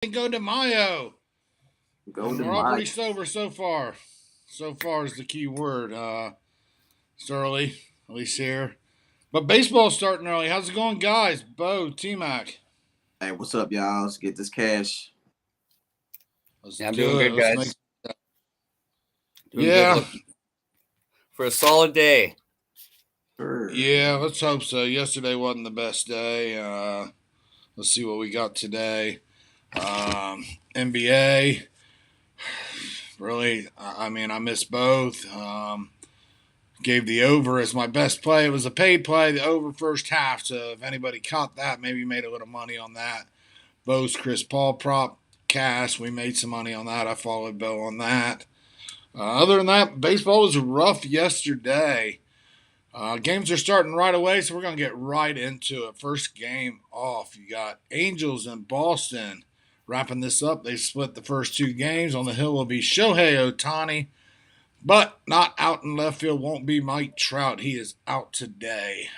Cinco de Mayo, and Golden we're all Mike. pretty sober so far. So far is the key word. It's early, at least here. But baseball's starting early. How's it going, guys? Bo, T-Mac. Hey, what's up, y'all? Let's get this cash. Let's Yeah, I'm doing do it. good, Let's make. guys. Doing good. Yeah, Looking for a solid day. Sure. yeah. Let's hope so. Yesterday wasn't the best day. Let's see what we got today. NBA. Really, I mean, I miss both. Gave the over as my best play. It was a paid play, the over first half. So if anybody caught that, maybe made a little money on that. Bo's Chris Paul prop cash. We made some money on that. I followed Bo on that. Other than that, baseball was rough yesterday. Games are starting right away, so we're going to get right into it. First game off, you got Angels in Boston. Wrapping this up, they split the first two games. On the hill will be Shohei Ohtani, but not out in left field won't be Mike Trout. He is out today.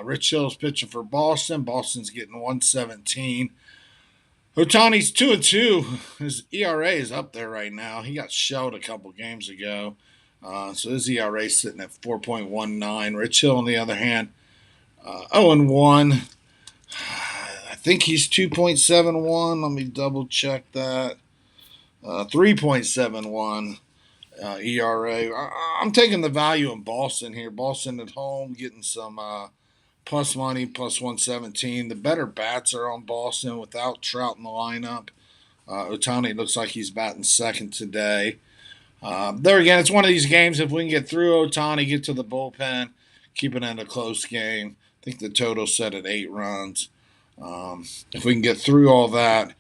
Rich Hill's pitching for Boston. Boston's getting 117. Otani's 2-2. His ERA is up there right now. He got shelled a couple games ago. So his ERA is sitting at 4.19. Rich Hill, on the other hand, 0-1. I think he's 2.71. Let me double check that. 3.71. ERA. I'm taking the value in Boston here. Boston at home getting some plus money, plus 117. The better bats are on Boston without Trout in the lineup. Otani looks like he's batting second today. There again, it's one of these games. If we can get through Otani, get to the bullpen, keep it in a close game. I think the total set at 8 runs. If we can get through all that,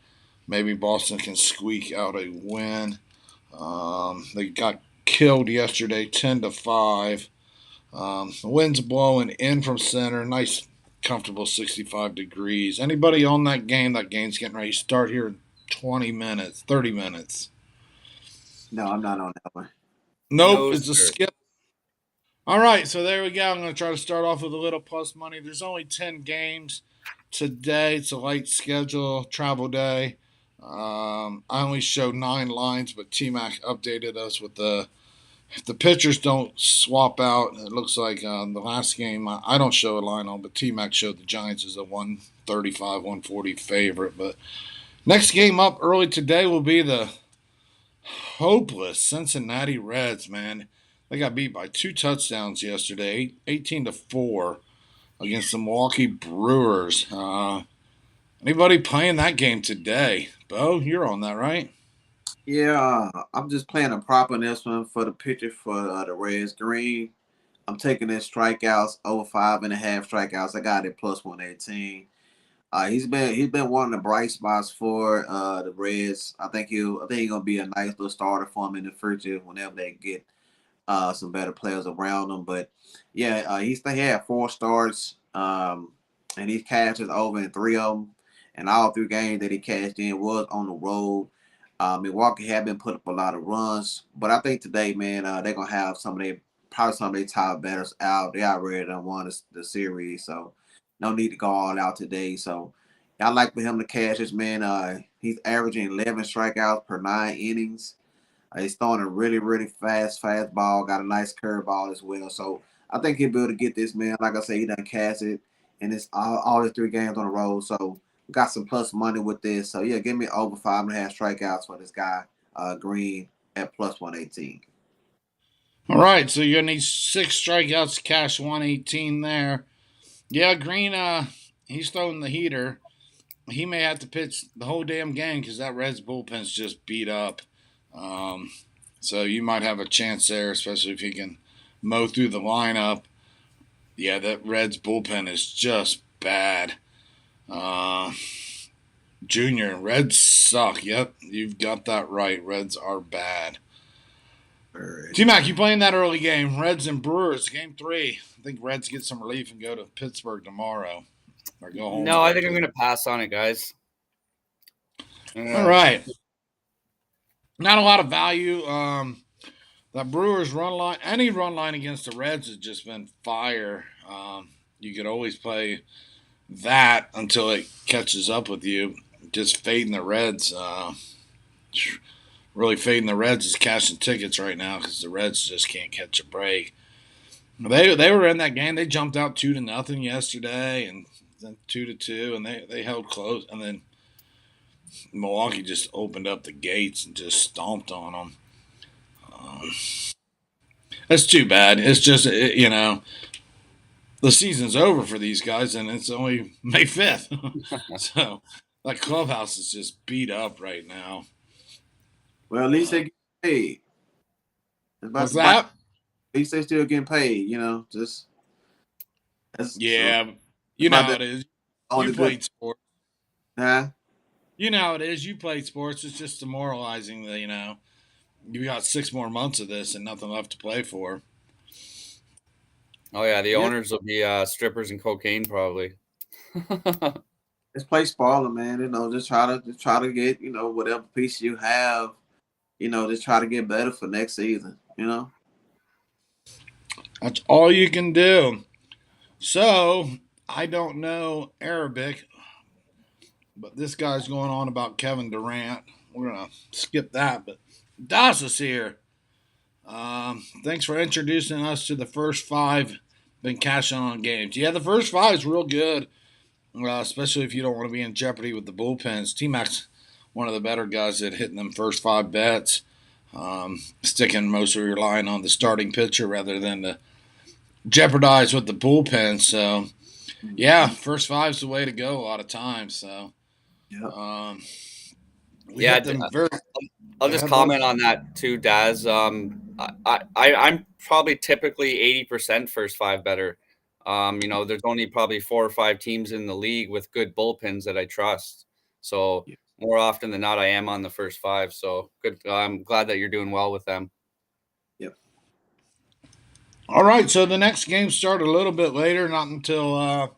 maybe Boston can squeak out a win. They got killed yesterday, 10-5. The wind's blowing in from center. Nice, comfortable 65 degrees. Anybody on that game? That game's getting ready to start here in 20 minutes, 30 minutes. No, I'm not on that one. Nope, No, it's a sir. skip. All right, so there we go. I'm going to try to start off with a little plus money. There's only 10 games today. It's a light schedule, travel day. I only showed 9 lines, but T Mac updated us with the if the pitchers don't swap out. It looks like the last game I don't show a line on, but T Mac showed the Giants as a 135, 140 favorite. But next game up early today will be the hopeless Cincinnati Reds. Man, they got beat by 2 touchdowns yesterday, 18-4 against the Milwaukee Brewers. Anybody playing that game today? Bo, you're on that, right? Yeah, I'm just playing a prop on this one for the pitcher for the Reds Green. I'm taking his strikeouts over 5.5 strikeouts. I got it plus 118. He's been one of the bright spots for the Reds. I think he's gonna be a nice little starter for them in the future whenever they get some better players around him. But yeah, he had 4 starts, and he cashed over in 3 of them, and all 3 games that he cashed in was on the road. Milwaukee had been put up a lot of runs, but I think today, man, they're gonna have some of their top batters out. They already done won the series, so no need to go all out today. So I like for him to cash this man. He's averaging 11 strikeouts per 9 innings. He's throwing a really, really fast ball. Got a nice curve ball as well. So I think he'll be able to get this man. Like I said, he done cast it, and it's all his 3 games on the road. So got some plus money with this. So yeah, give me over 5.5 strikeouts for this guy, Green at plus 118. All right, so you're gonna need 6 strikeouts to cash 118 there. Yeah, Green, he's throwing the heater. He may have to pitch the whole damn game because that Reds bullpen's just beat up. Um, so you might have a chance there, especially if he can mow through the lineup. Yeah, that Reds bullpen is just bad. Uh, Junior, Reds suck. Yep, you've got that right. Reds are bad. All right. T Mac, you playing that early game? Reds and Brewers, game 3. I think Reds get some relief and go to Pittsburgh tomorrow, or go home No, and I go to think I'm Pittsburgh. going to pass on it, guys. All right, not a lot of value. That Brewers run line, any run line against the Reds has just been fire. You could always play that until it catches up with you. just fading the Reds. Really fading the Reds is cashing tickets right now because the Reds just can't catch a break. They were in that game. They jumped out 2-0 yesterday, and then 2-2, and they held close. And then Milwaukee just opened up the gates and just stomped on them. That's too bad. It's just the season's over for these guys, and it's only May 5th. So that clubhouse is just beat up right now. Well, at least they get paid. What's that? At least they still getting paid. Just yeah. You know how it is. You played sports. Huh? You know how it is. You played sports. It's just demoralizing that you got 6 more months of this and nothing left to play for. Oh yeah, the owners will be strippers and cocaine probably. Just play spoiler, man. Just try to get whatever piece you have. Just try to get better for next season. That's all you can do. So I don't know Arabic, but this guy's going on about Kevin Durant. We're gonna skip that, but Das is here. Thanks for introducing us to the first 5 been cashing on games. Yeah, the first 5 is real good, especially if you don't want to be in jeopardy with the bullpens. T-Mac's one of the better guys at hitting them first 5 bets, sticking most of your line on the starting pitcher rather than to jeopardize with the bullpen. So, yeah, first 5 is the way to go a lot of times. So, I'll just comment on that too, Daz. I'm probably typically 80% first 5 better. There's only probably 4 or 5 teams in the league with good bullpens that I trust. So more often than not, I am on the first 5. So good. I'm glad that you're doing well with them. Yep. All right. So the next game started a little bit later, not until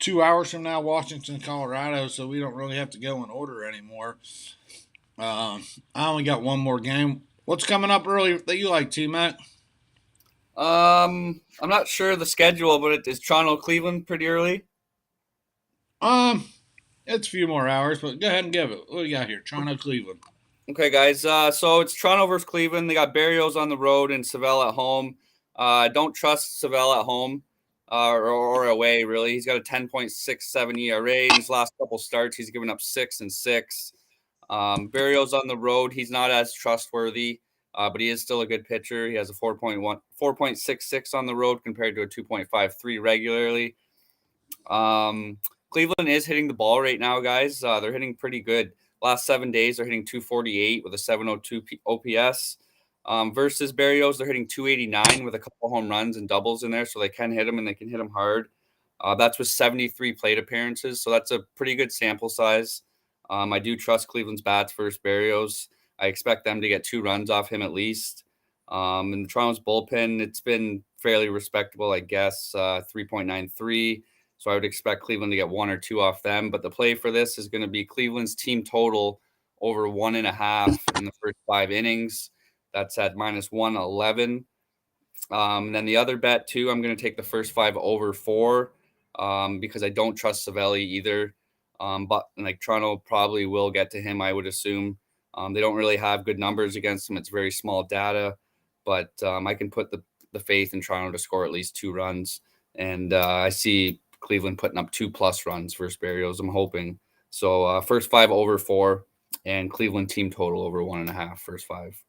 2 hours from now, Washington, Colorado. So we don't really have to go in order anymore. I only got one more game. What's coming up early that you like, T-Mac? I'm not sure the schedule, but is Toronto Cleveland pretty early? It's a few more hours, but go ahead and give it. What do you got here? Toronto Cleveland. Okay, guys. So it's Toronto versus Cleveland. They got Berrios on the road and Savell at home. Don't trust Savell at home or away, really. He's got a 10.67 ERA. In his last couple starts, he's given up 6 and 6. Berrios on the road, he's not as trustworthy, but he is still a good pitcher. He has a 4.66 on the road compared to a 2.53 regularly. Cleveland is hitting the ball right now, guys. They're hitting pretty good. Last 7 days, they're hitting 248 with a 702 OPS. Versus Berrios, they're hitting 289 with a couple home runs and doubles in there, so they can hit him and they can hit him hard. That's with 73 plate appearances, so that's a pretty good sample size. I do trust Cleveland's bats versus Berrios. I expect them to get 2 runs off him at least. And Toronto's bullpen, it's been fairly respectable, I guess, 3.93. So I would expect Cleveland to get 1 or 2 off them. But the play for this is going to be Cleveland's team total over 1.5 in the first 5 innings. That's at minus 111. And then the other bet, too, I'm going to take the first 5 over 4 because I don't trust Savelli either. But Toronto probably will get to him, I would assume. They don't really have good numbers against him. It's very small data. But I can put the faith in Toronto to score at least 2 runs. And I see Cleveland putting up 2+ runs versus Berrios, I'm hoping. So first 5 over 4 and Cleveland team total over 1.5 first 5.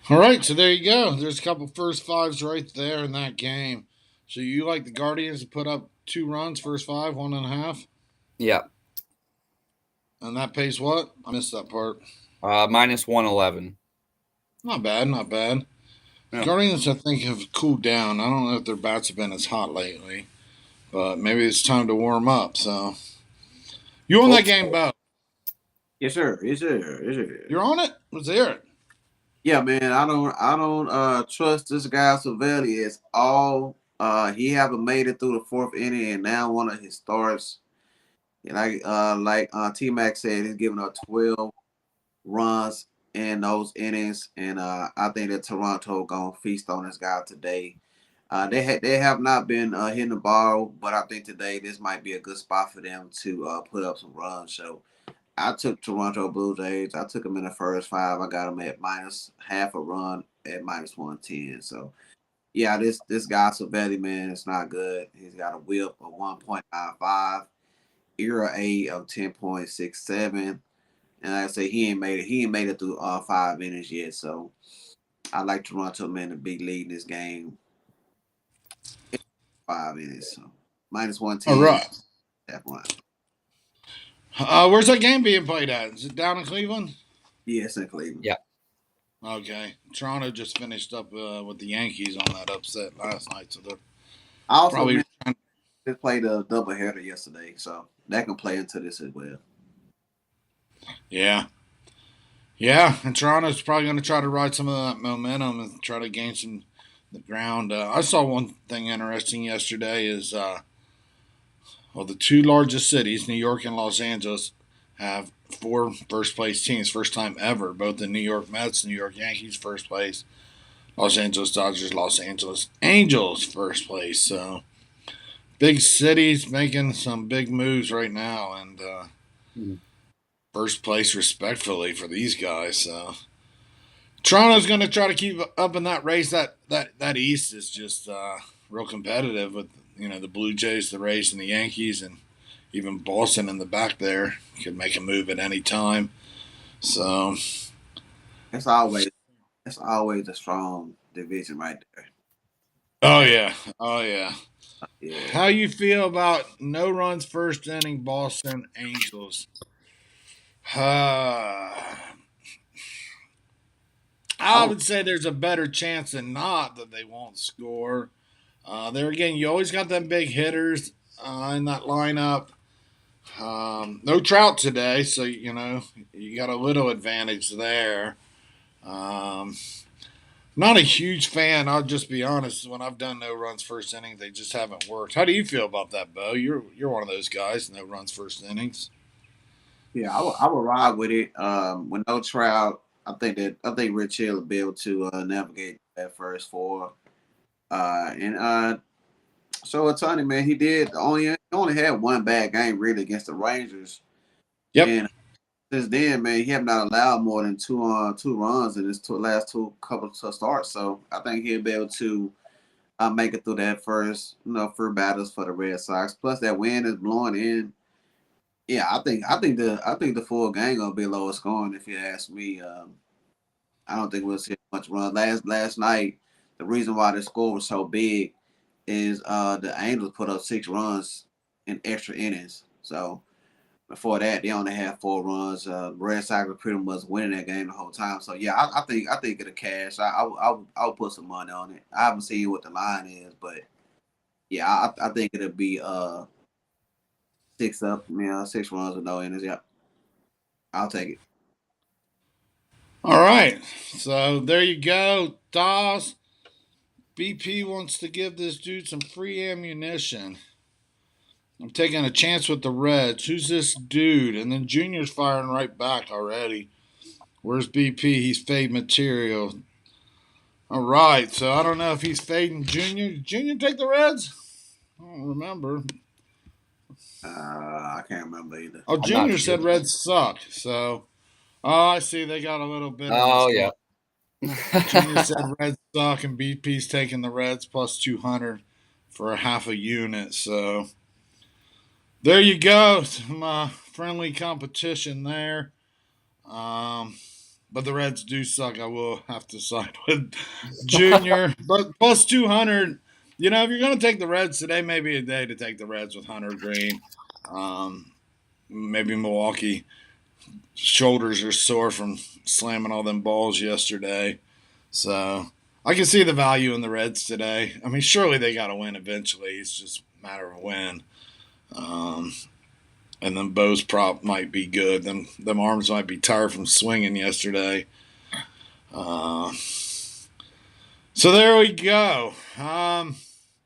All right, so there you go. There's a couple first 5s right there in that game. So you like the Guardians to put up 2 runs, first 5, 1.5? Yeah. And that pays what? I missed that part. Minus 111. Not bad, not bad. Yeah. Guardians, I think, have cooled down. I don't know if their bats have been as hot lately, but maybe it's time to warm up. So, you on that game, Bo? Yes, sir. Yes, sir. Yes, sir. You're on it? Let's hear it. Yeah, man. I don't trust this guy Savelli at all. He haven't made it through the 4th inning, and now one of his starts. And like T-Mac said, he's giving up 12 runs in those innings, and I think that Toronto gonna feast on this guy today. They have not been hitting the ball, but I think today this might be a good spot for them to put up some runs. So I took Toronto Blue Jays. I took them in the first five. I got them at minus half a run at minus 110. So yeah, this guy Savelli, man, it's not good. He's got a whip of 1.95, ERA of 10.67. And like I say, he ain't made it. He ain't made it through 5 innings yet. So I like Toronto man to be leading this game 5 innings. So minus All 110, right. half one. Where's that game being played at? Is it down in Cleveland? Yes, in Cleveland. Yeah. Okay. Toronto just finished up with the Yankees on that upset last night, so they're I also probably just played a doubleheader yesterday, so that can play into this as well. yeah. Yeah, and Toronto's probably going to try to ride some of that momentum and try to gain some the ground. I saw one thing interesting yesterday is the two largest cities, New York and Los Angeles, have four first place teams, first time ever. Both the New York Mets, New York Yankees, first place. Los Angeles Dodgers, Los Angeles Angels, first place. So big cities making some big moves right now, and first place respectfully for these guys. So Toronto's going to try to keep up in that race. That East is just real competitive with the Blue Jays, the Rays, and the Yankees, and even Boston in the back there could make a move at any time. So It's always a strong division right there. oh yeah, oh yeah. Yeah. How you feel about no runs first inning Boston Angels? I Oh, would say there's a better chance than not that they won't score. There again, you always got them big hitters in that lineup. No Trout today, so you got a little advantage there. Um, Not a huge fan. I'll just be honest. When I've done no runs first inning, they just haven't worked. How do you feel about that, Bo? You're one of those guys. No runs first innings. yeah, I would ride with it. With no Trout, I think Rich Hill will be able to navigate that first four. And so Tony, man, he only had one bad game really against the Rangers, Yep. and since then, man, he have not allowed more than two runs in his last two couple of starts. So I think he'll be able to make it through that first batters for the Red Sox. Plus that wind is blowing in. Yeah, I think the full game gonna be lower scoring if you ask me. I don't think we'll see much run. Last night, the reason why the score was so big is the Angels put up 6 runs in extra innings. So before that, they only had 4 runs. Red Sox were pretty much winning that game the whole time. So yeah, I think it'll cash. I'll put some money on it. I haven't seen what the line is, but yeah, I think it'll be 6 runs with no innings. Yeah, I'll take it. All right. So there you go, Dawes. BP wants to give this dude some free ammunition. I'm taking a chance with the Reds. Who's this dude? And then Junior's firing right back already. Where's BP? He's fade material. All right. So I don't know if he's fading Junior. Did Junior take the Reds? I don't remember. I can't remember either. Oh, I'm not Junior sure. said Reds suck. So, I see they got a little bit in Oh this yeah. one. Junior said Reds suck, and BP's taking the Reds plus 200 for a half a unit. So, there you go. Some friendly competition there. But the Reds do suck. I will have to side with Junior. But plus 200. If you're going to take the Reds today, maybe a day to take the Reds with Hunter Green. Maybe Milwaukee shoulders are sore from slamming all them balls yesterday. So I can see the value in the Reds today. I mean, surely they got to win eventually. It's just a matter of when. And then Bo's prop might be good. Them arms might be tired from swinging yesterday. So there we go.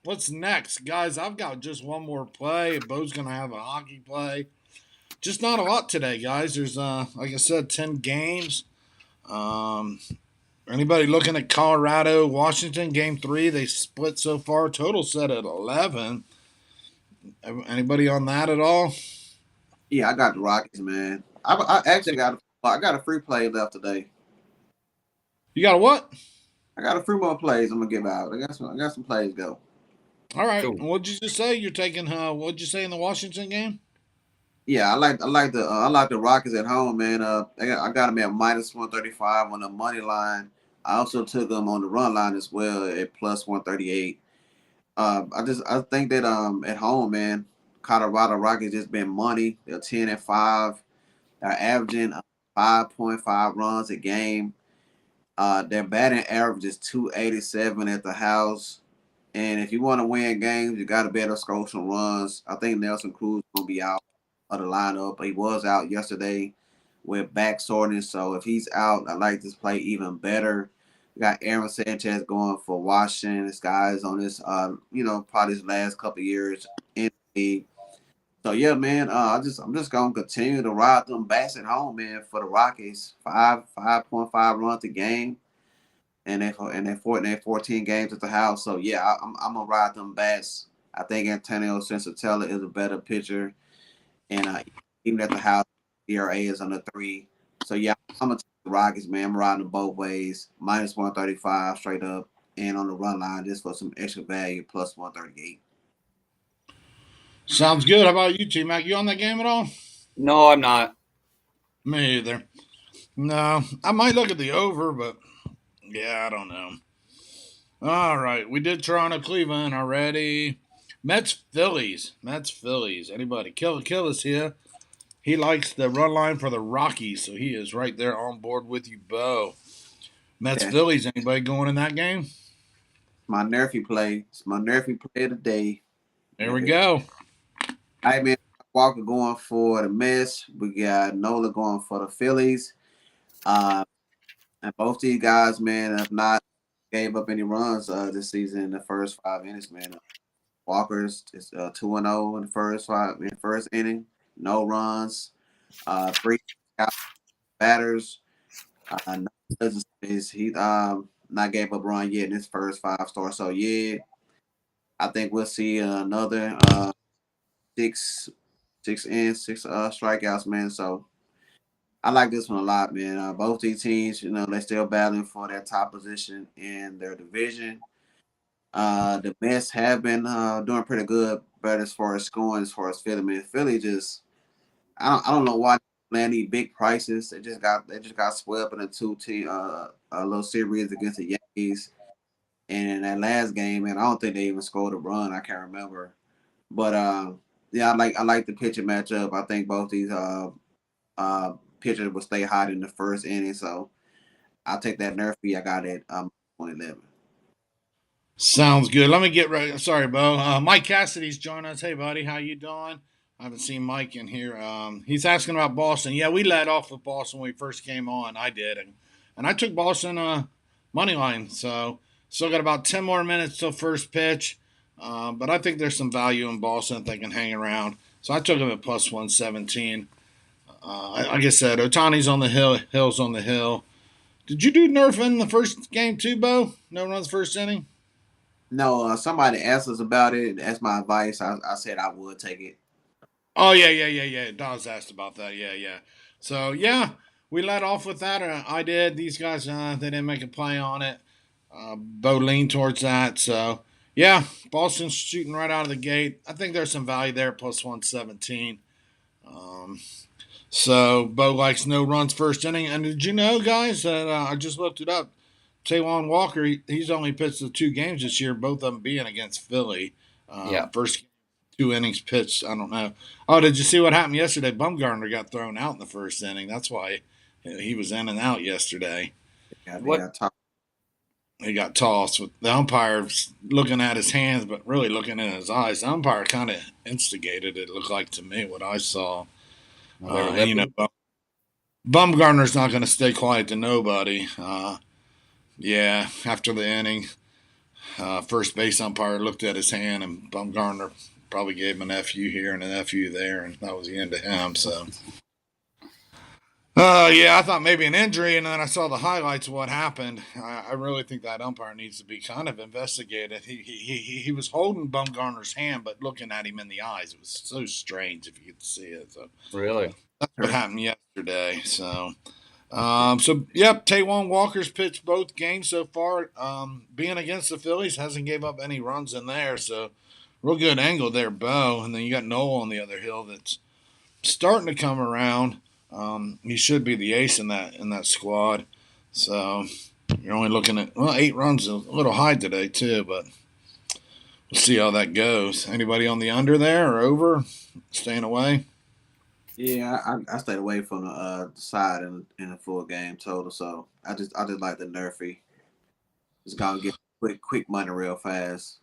What's next, guys? I've got just one more play. Bo's gonna have a hockey play. Just not a lot today, guys. There's like I said, 10 games. Anybody looking at Colorado, Washington, game 3? They split so far. Total set at 11. Anybody on that at all? Yeah, I got the Rockies, man. I actually got a free play left today. You got a what? I got a few more plays I'm gonna give out. I got some plays go. All right. Cool. What'd you just say? You're taking, what'd you say in the Washington game? Yeah, I like the Rockets at home, man. I got them at -135 on the money line. I also took them on the run line as well at +138. I think that at home, man, Colorado Rockets just been money. They're 10-5. They're averaging 5.5 runs a game. Their batting average is 287 at the house. And if you want to win games, you got to better score some runs. I think Nelson Cruz gonna be out of the lineup. He was out yesterday with back soreness, so if he's out, I like this play even better. We got Aaron Sanchez going for Washington. This guy's on this, probably his last couple of years in the league. So yeah, man, I'm just gonna continue to ride them bats at home, man, for the Rockies. 5.5 runs a game and they 14 games at the house. So yeah, I'm gonna ride them bats. I think Antonio Sensatella is a better pitcher, and even at the house, ERA is under 3. So yeah, I'm gonna take the Rockets, man. I'm riding them both ways, -135 straight up, and on the run line just for some extra value, +138. Sounds good. How about you, T Mac? You on that game at all? No, I'm not. Me either. No, I might look at the over, but yeah, I don't know. All right, we did Toronto, Cleveland already. Mets, Phillies. Mets, Phillies. Anybody? Kill us here. He likes the run line for the Rockies, so he is right there on board with you, Bo. Mets, Yeah, Phillies. Anybody going in that game? my nerfy play. It's my nerfy play of the day. There we go. I man, Walker going for the Mets. We got Nola going for the Phillies. Uh, and both these guys, man, have not gave up any runs this season in the first 5 innings, man. Walker's is 2-0 in the first inning, no runs, 3 batters. No, is he not gave up a run yet in his first 5 starts. So yeah, I think we'll see another six six strikeouts, man. So I like this one a lot, man. Both these teams, they're still battling for their top position in their division. The Mets have been doing pretty good, but as far as scoring, as far as Philly, man, Philly just I don't know why they land these big prices. They just got swept in a a little series against the Yankees. And in that last game, man, I don't think they even scored a run. I can't remember. But yeah, I like the pitching matchup. I think both these pitchers will stay hot in the first inning. So I'll take that nerf fee. I got it 111. Sounds good. Let me get ready. Sorry, Bo. Mike Cassidy's joining us. Hey, buddy, how you doing? I haven't seen Mike in here. He's asking about Boston. Yeah, we led off with Boston when we first came on. I did, and I took Boston money line. So still got about 10 more minutes till first pitch. But I think there's some value in Boston if they can hang around. So I took him at +117. Like I said, Otani's on the hill. Hill's on the hill. Did you do Nerf in the first game too, Bo? No runs first inning. No, somebody asked us about it. That's my advice. I said I would take it. Oh yeah. Don's asked about that. Yeah. So yeah, we let off with that. I did. These guys, they didn't make a play on it. Bo leaned towards that. So yeah, Boston's shooting right out of the gate. I think there's some value there. +117. Um, so Bo likes no runs first inning. And did you know, guys, that I just looked it up? Taijuan Walker, he's only pitched the 2 games this year, both of them being against Philly. Yeah. First 2 innings pitched. I don't know. Oh, did you see what happened yesterday? Bumgarner got thrown out in the first inning. That's why he was in and out yesterday. Yeah, they What? got top. He got tossed with the umpire looking at his hands, but really looking in his eyes. The umpire kind of instigated it. Looked like to me what I saw. They were You know, lipping. Bumgarner's not going to stay quiet to nobody. Yeah, after the inning, first base umpire looked at his hand, and Bumgarner probably gave him an FU here and an FU there, and that was the end of him. So, Yeah, I thought maybe an injury, and then I saw the highlights of what happened. I really think that umpire needs to be kind of investigated. He was holding Bumgarner's hand, but looking at him in the eyes. It was so strange if you could see it. So Really? that's what happened yesterday. So yep, Taijuan Walker's pitched both games so far. Being against the Phillies, hasn't gave up any runs in there. So real good angle there, Bo. And then you got Noel on the other hill that's starting to come around. He should be the ace in that squad. So you're only looking at 8 runs, a little high today too, but we'll see how that goes. Anybody on the under there or over? Staying away. Yeah, I stayed away from the side in the full game total. So I just like the Nerfy. Just gonna get quick money real fast.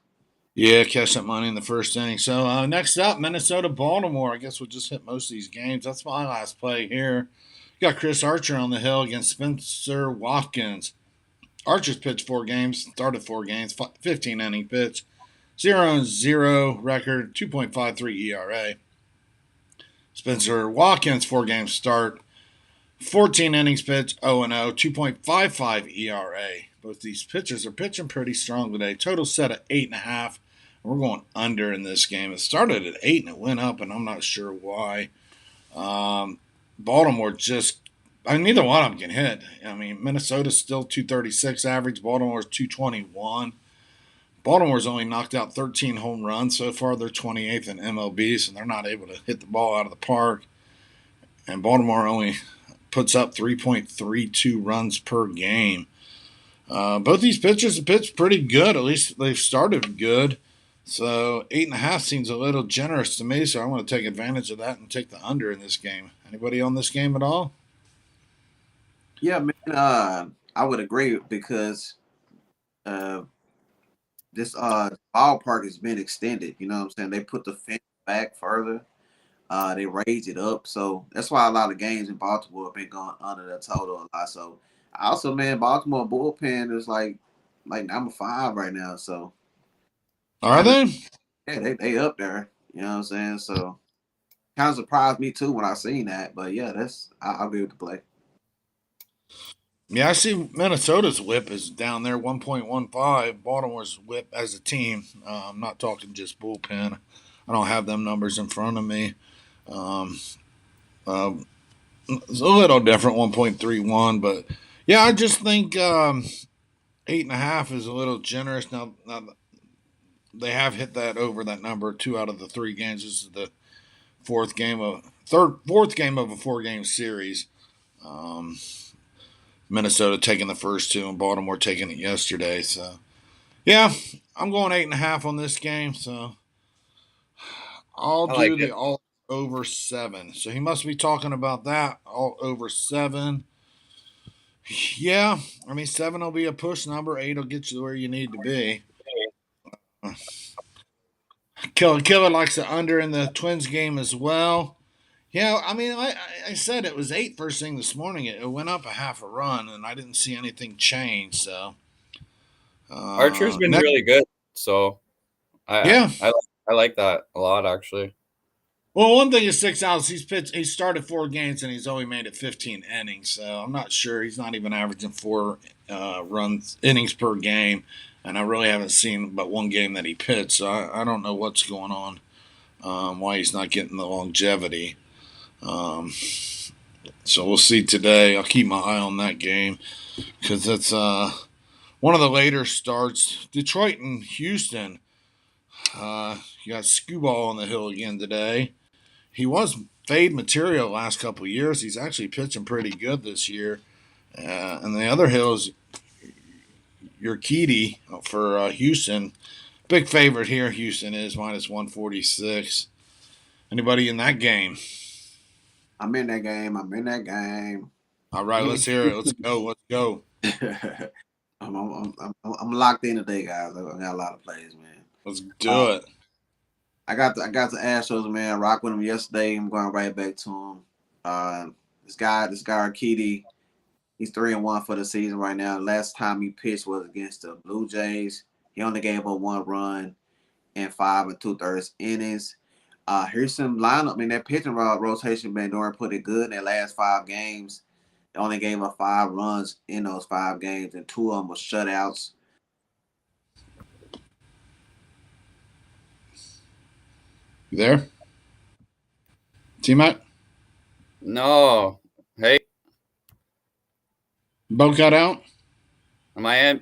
Yeah, catch that money in the first inning. So next up, Minnesota Baltimore. I guess we'll just hit most of these games. That's my last play here. You got Chris Archer on the hill against Spencer Watkins. Archer's pitched 4 games, started 4 games, 15 inning pitch, 0-0 record, 2.53 ERA. Spencer Watkins, 4 games start, 14 innings pitch, 0-0, 2.55 ERA. Both these pitchers are pitching pretty strong today. Total set at 8.5. We're going under in this game. It started at 8 and it went up, and I'm not sure why. Baltimore neither one of them can hit. I mean, Minnesota's still 236 average. Baltimore's 221. Baltimore's only knocked out 13 home runs so far. They're 28th in MLB, so they're not able to hit the ball out of the park. And Baltimore only puts up 3.32 runs per game. Both these pitchers have pitched pretty good. At least they've started good. So 8.5 seems a little generous to me. So I want to take advantage of that and take the under in this game. Anybody on this game at all? Yeah, man. I would agree because uh, this ballpark has been extended. You know what I'm saying? They put the fence back further. They raised it up, so that's why a lot of games in Baltimore have been going under the total a lot. So also, man, Baltimore bullpen is like number 5 right now. So Are they? yeah, they up there. You know what I'm saying? So kind of surprised me too when I seen that. But yeah, I'll be able to play. Yeah, I see Minnesota's whip is down there, 1.15. Baltimore's whip as a team. I'm not talking just bullpen. I don't have them numbers in front of me. Um, uh, it's a little different, 1.31, but yeah, I just think 8.5 is a little generous. Now they have hit that over that number 2 out of the 3 games. This is the fourth game of a 4 game series. Um, Minnesota taking the first 2 and Baltimore taking it yesterday. So yeah, I'm going 8.5 on this game. So I'll I like do it. the all over 7. So he must be talking about that all over 7. Yeah, I mean 7 will be a push number. 8 will get you where you need to be. Killer likes the under in the Twins game as well. Yeah, I mean, I said it was 8 first thing this morning. It went up a half a run, and I didn't see anything change. So Archer's been next, really good, so I yeah. I, I like that a lot actually. Well, one thing that sticks out is he started 4 games and he's only made it 15 innings. So I'm not sure he's not even averaging 4 runs innings per game, and I really haven't seen but 1 game that he pitched. So I don't know what's going on, why he's not getting the longevity. Um, so we'll see today. I'll keep my eye on that game because it's one of the later starts. Detroit and Houston. You got Skubal on the hill again today. He was fade material last couple of years. He's actually pitching pretty good this year. And the other hill is Urquidy for Houston. Big favorite here. Houston is minus 146. Anybody in that game? I'm in that game. I'm in that game. All right, let's hear it. Let's go. Let's go. I'm locked in today, guys. I got a lot of plays, man. Let's do it. I got the Astros, man. Rock with them yesterday. I'm going right back to him. This guy Arkady, he's 3-1 for the season right now. Last time he pitched was against the Blue Jays. He only gave up 1 run in 5 2/3 innings. Here's some lineup. I mean, that pitching rotation been doing pretty good in their last 5 games. only gave up 5 runs in those 5 games, and 2 of them were shutouts. You there? T-Mac? No. Hey, Bo cut out? am I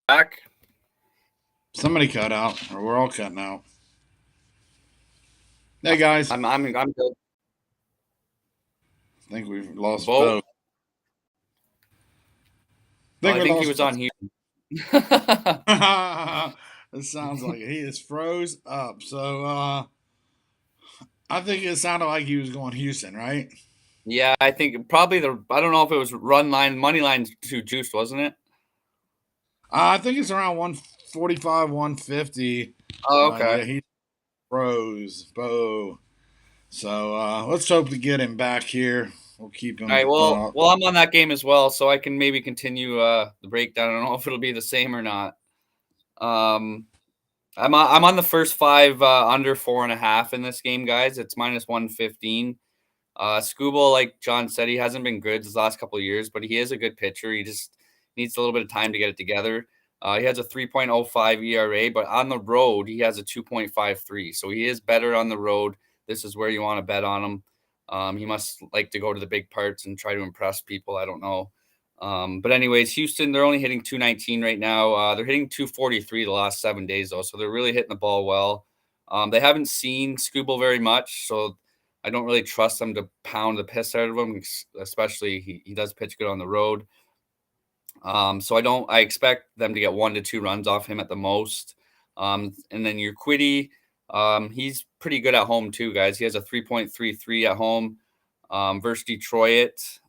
back? Somebody cut out, or we're all cutting out. Hey, guys. I'm good. I think we've lost Bo? Bo. I think he was on here. It sounds like it. He is froze up. So I think it sounded like he was going Houston, right? Yeah, I think probably I don't know if it was run line, money line too juiced, wasn't it? I think it's around 145, 150. Oh, okay. Yeah, he froze, Bo. So let's hope to get him back here. We'll keep him. All right. Well, I'm on that game as well, so I can maybe continue the breakdown. I don't know if it'll be the same or not. I'm on the first 5 under 4.5 in this game, guys. It's minus 115. Scooble, like John said, he hasn't been good his last couple of years, but he is a good pitcher. He just needs a little bit of time to get it together. He has a 3.05 ERA, but on the road, he has a 2.53. So he is better on the road. This is where you want to bet on him. He must like to go to the big parts and try to impress people. I don't know. But anyways, Houston, they're only hitting 219 right now. They're hitting 243 the last 7 days, though. So they're really hitting the ball well. They haven't seen Scooble very much, so I don't really trust them to pound the piss out of him, especially he does pitch good on the road. So I expect them to get 1 to 2 runs off him at the most. And then your Quiddy, he's pretty good at home too, guys. He has a 3.33 at home versus Detroit.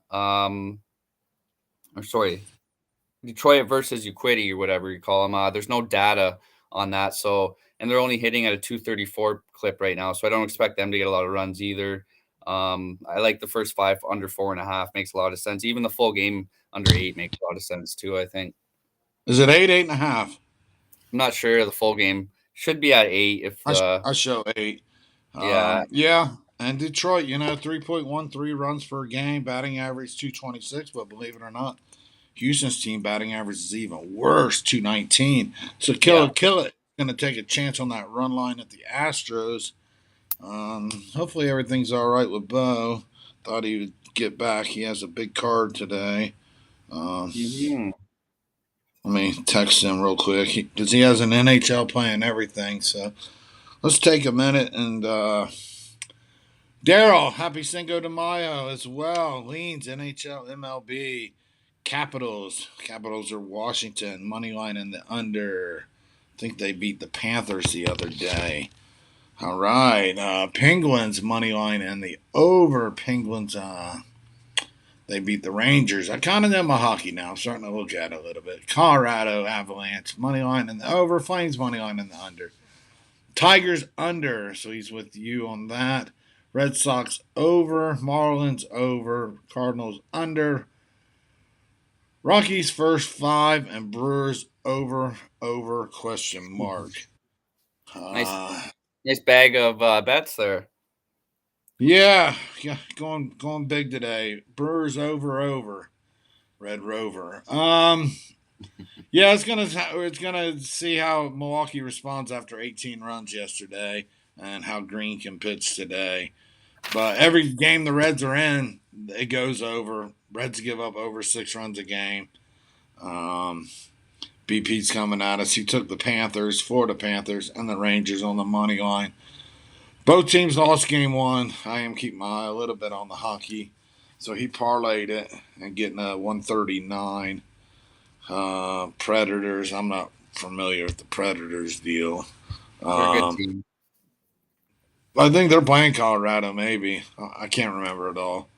Detroit versus Uquiddy or whatever you call them. There's no data on that. So, and they're only hitting at a 234 clip right now. So I don't expect them to get a lot of runs either. I like the first 5 under 4.5 makes a lot of sense. Even the full game under 8 makes a lot of sense too, I think. Is it 8.5? I'm not sure. The full game should be at 8 if I show 8. Yeah. Yeah. And Detroit, 3.13 runs per game, batting average 226, but believe it or not, Houston's team batting average is even worse, 219. So kill it. Going to take a chance on that run line at the Astros. Hopefully everything's all right with Bo. Thought he would get back. He has a big card today. Let me text him real quick because he has an NHL play and everything. So let's take a minute and Daryl, happy Cinco de Mayo as well. Leans NHL MLB. Capitals are Washington. Money line in the under. I think they beat the Panthers the other day. All right. Penguins money line and the over. Penguins, they beat the Rangers. I kind of know my hockey now. I'm starting to look at it a little bit. Colorado Avalanche money line and the over. Flames money line and the under. Tigers under. So he's with you on that. Red Sox over. Marlins over. Cardinals under. Rockies first 5 and Brewers over question mark. Nice bag of bets there. Yeah, going big today. Brewers over. Red Rover. Yeah, it's gonna see how Milwaukee responds after 18 runs yesterday and how Green can pitch today. But every game the Reds are in, it goes over. Reds give up over 6 runs a game. BP's coming at us. He took the Florida Panthers, and the Rangers on the money line. Both teams lost game 1. I am keeping my eye a little bit on the hockey. So he parlayed it and getting a 139. Predators. I'm not familiar with the Predators deal. They're a good team. I think they're playing Colorado, maybe. I can't remember at all.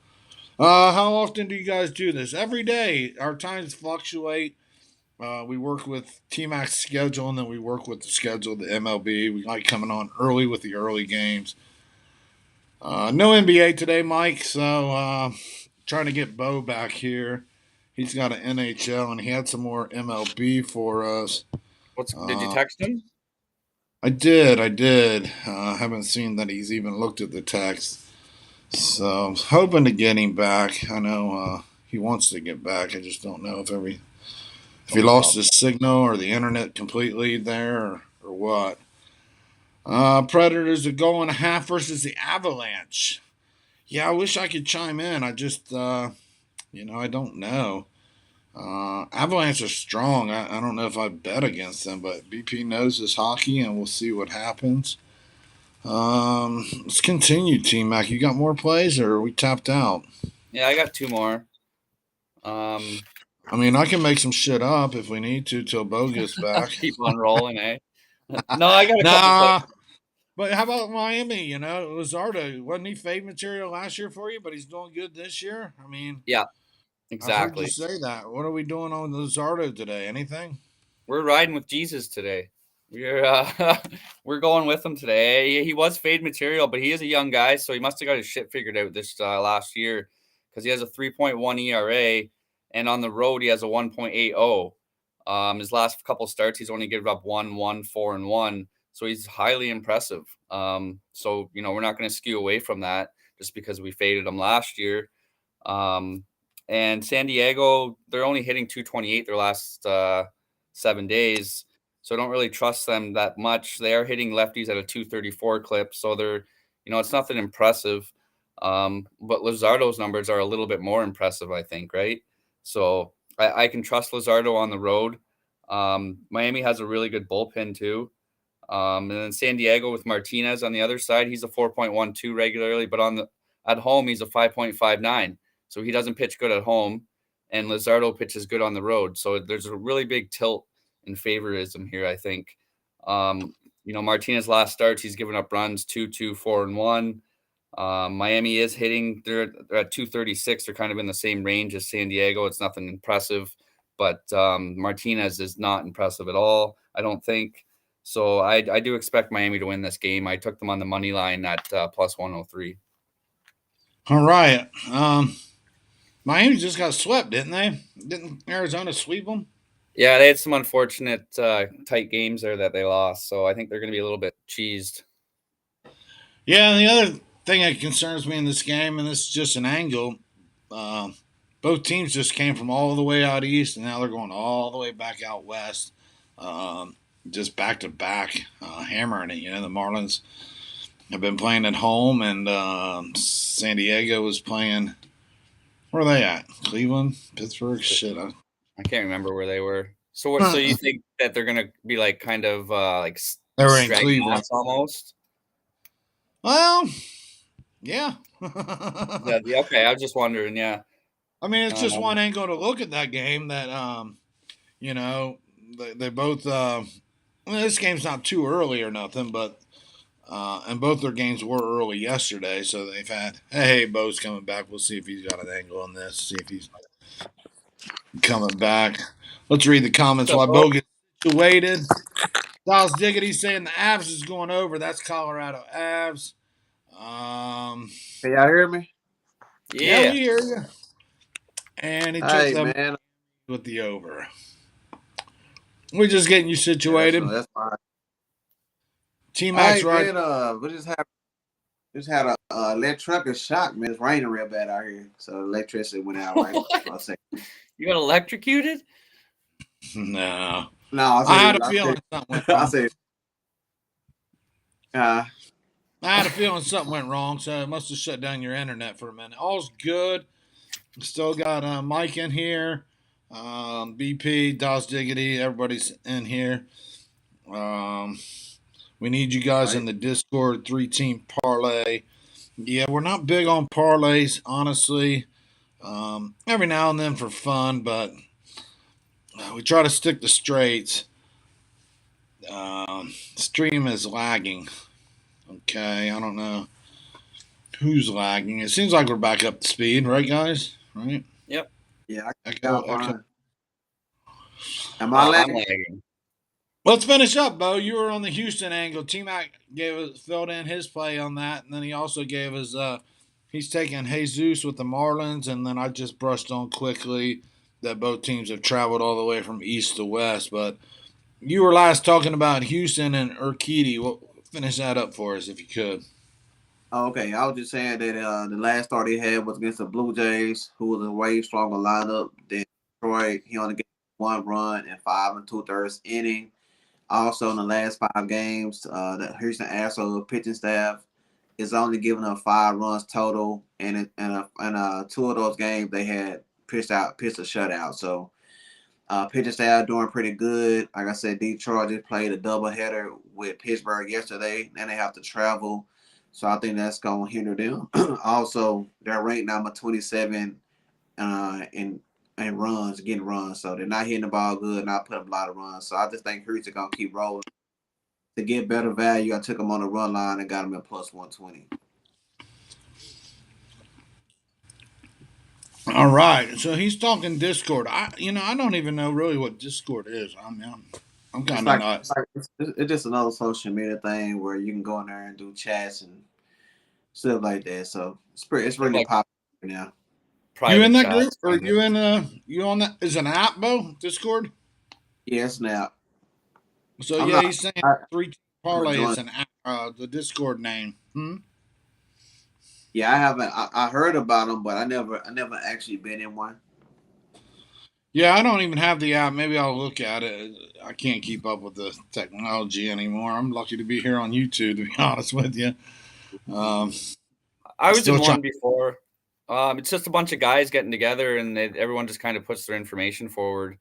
How often do you guys do this? Every day. Our times fluctuate. We work with T-Mac's schedule, and then we work with the schedule of the MLB. We like coming on early with the early games. No NBA today, Mike, so trying to get Bo back here. He's got an NHL, and he had some more MLB for us. Did you text him? I did. I haven't seen that he's even looked at the text. So I'm hoping to get him back. I know he wants to get back. I just don't know if he lost his signal or the internet completely there or what. Predators a goal and a half versus the Avalanche. Yeah, I wish I could chime in. I just, I don't know. Avalanche are strong. I don't know if I bet against them, but BP knows his hockey, and we'll see what happens. Let's continue, Team Mac. You got more plays, or are we tapped out? Yeah, I got two more. I mean, I can make some shit up if we need to till Bo gets back. Keep on rolling, eh? No, I got a couple Nah, plays. but how about Miami? Lizardo, wasn't he fade material last year for you, but he's doing good this year? I mean, Yeah, I've heard you exactly. say that. What are we doing on Lizardo today? Anything? We're riding with Jesus today. We're going with him today. He was fade material, but he is a young guy, so he must have got his shit figured out this last year because he has a 3.1 ERA, and on the road he has a 1.80. His last couple starts, he's only given up 1, 4, and 1, so he's highly impressive. So we're not going to skew away from that just because we faded him last year. And San Diego, they're only hitting 228 their last 7 days. So I don't really trust them that much. They are hitting lefties at a 234 clip. So they're, it's nothing impressive. But Luzardo's numbers are a little bit more impressive, I think, right? So I can trust Luzardo on the road. Miami has a really good bullpen too. And then San Diego with Martinez on the other side, he's a 4.12 regularly, but at home he's a 5.59. So he doesn't pitch good at home, and Luzardo pitches good on the road. So there's a really big tilt in favorism here, I think. Martinez last starts, he's given up runs 2, 4, and 1. Miami is hitting, they're at 236. They're kind of in the same range as San Diego. It's nothing impressive, but Martinez is not impressive at all, I don't think. So I do expect Miami to win this game. I took them on the money line at plus 103. All right. Miami just got swept, didn't they? Didn't Arizona sweep them? Yeah, they had some unfortunate tight games there that they lost. So I think they're going to be a little bit cheesed. Yeah, and the other thing that concerns me in this game, and this is just an angle, both teams just came from all the way out east, and now they're going all the way back out west, just back to back, hammering it. The Marlins have been playing at home, and San Diego was playing. Where are they at? Cleveland, Pittsburgh. Shit, I can't remember where they were. So what? So you think that they're gonna be like kind of like they were in Cleveland almost? Well, yeah. Yeah. Okay, I was just wondering. Yeah. I mean, it's just one angle to look at that game. That they both. This game's not too early or nothing, but and both their games were early yesterday, so they've had. Hey, Bo's coming back. We'll see if he's got an angle on this. See if he's coming back. Let's read the comments while Bo gets situated. Dallas Diggity saying the Avs is going over. That's Colorado Avs. Can y'all hear me? Yeah, we hear you. And he took them man. with the over. We're just getting you situated. That's fine. T-Max, right? Man, we just had a electric shock, man. It's raining real bad out here, so electricity went out right for a second. You got electrocuted? No. I had a feeling something went wrong. I had a feeling something went wrong, so it must have shut down your internet for a minute. All's good. Still got Mike in here, BP, Dos Diggity, everybody's in here. We need you guys in the Discord 3-team parlay. Yeah, we're not big on parlays, honestly. Every now and then for fun, but we try to stick to straights. Stream is lagging. Okay, I don't know who's lagging. It seems like we're back up to speed, right, guys? Right? Yep. Yeah, Echo. Am I lagging? Let's finish up, Bo. You were on the Houston angle. T-Mac filled in his play on that, and then he also gave us he's taking Jesus with the Marlins, and then I just brushed on quickly that both teams have traveled all the way from east to west. But you were last talking about Houston and Urquidy. Finish that up for us if you could. Okay, I was just saying that the last start he had was against the Blue Jays, who was a way stronger lineup than Detroit. He only gave 1 run in 5 2/3 inning. Also, in the last 5 games, the Houston Astros pitching staff is only giving up 5 runs total, and in 2 of those games they had pitched a shutout. So pitching staff doing pretty good. Like I said, Detroit just played a doubleheader with Pittsburgh yesterday. Then they have to travel, so I think that's going to hinder them. Also, they're ranked number 27 in runs, getting runs. So they're not hitting the ball good, not putting up a lot of runs. So I just think Houston going to keep rolling. To get better value, I took them on the run line and got them at plus 120. All right. So he's talking Discord. I don't even know really what Discord is. I mean, I'm kind of not. It's just another social media thing where you can go in there and do chats and stuff like that. So it's really Like popular now. You in private that group chats, or kind of. you on that? Is an app, Bo? Discord. Yes, now So I'm yeah, not. he's saying I, 3 I'm gonna parlay join. is an app. The Discord name. Yeah, I haven't. I heard about them, but I never actually been in one. Yeah, I don't even have the app. Maybe I'll look at it. I can't keep up with the technology anymore. I'm lucky to be here on YouTube, to be honest with you. I was in Still trying. one before. It's just a bunch of guys getting together, and everyone just kind of puts their information forward,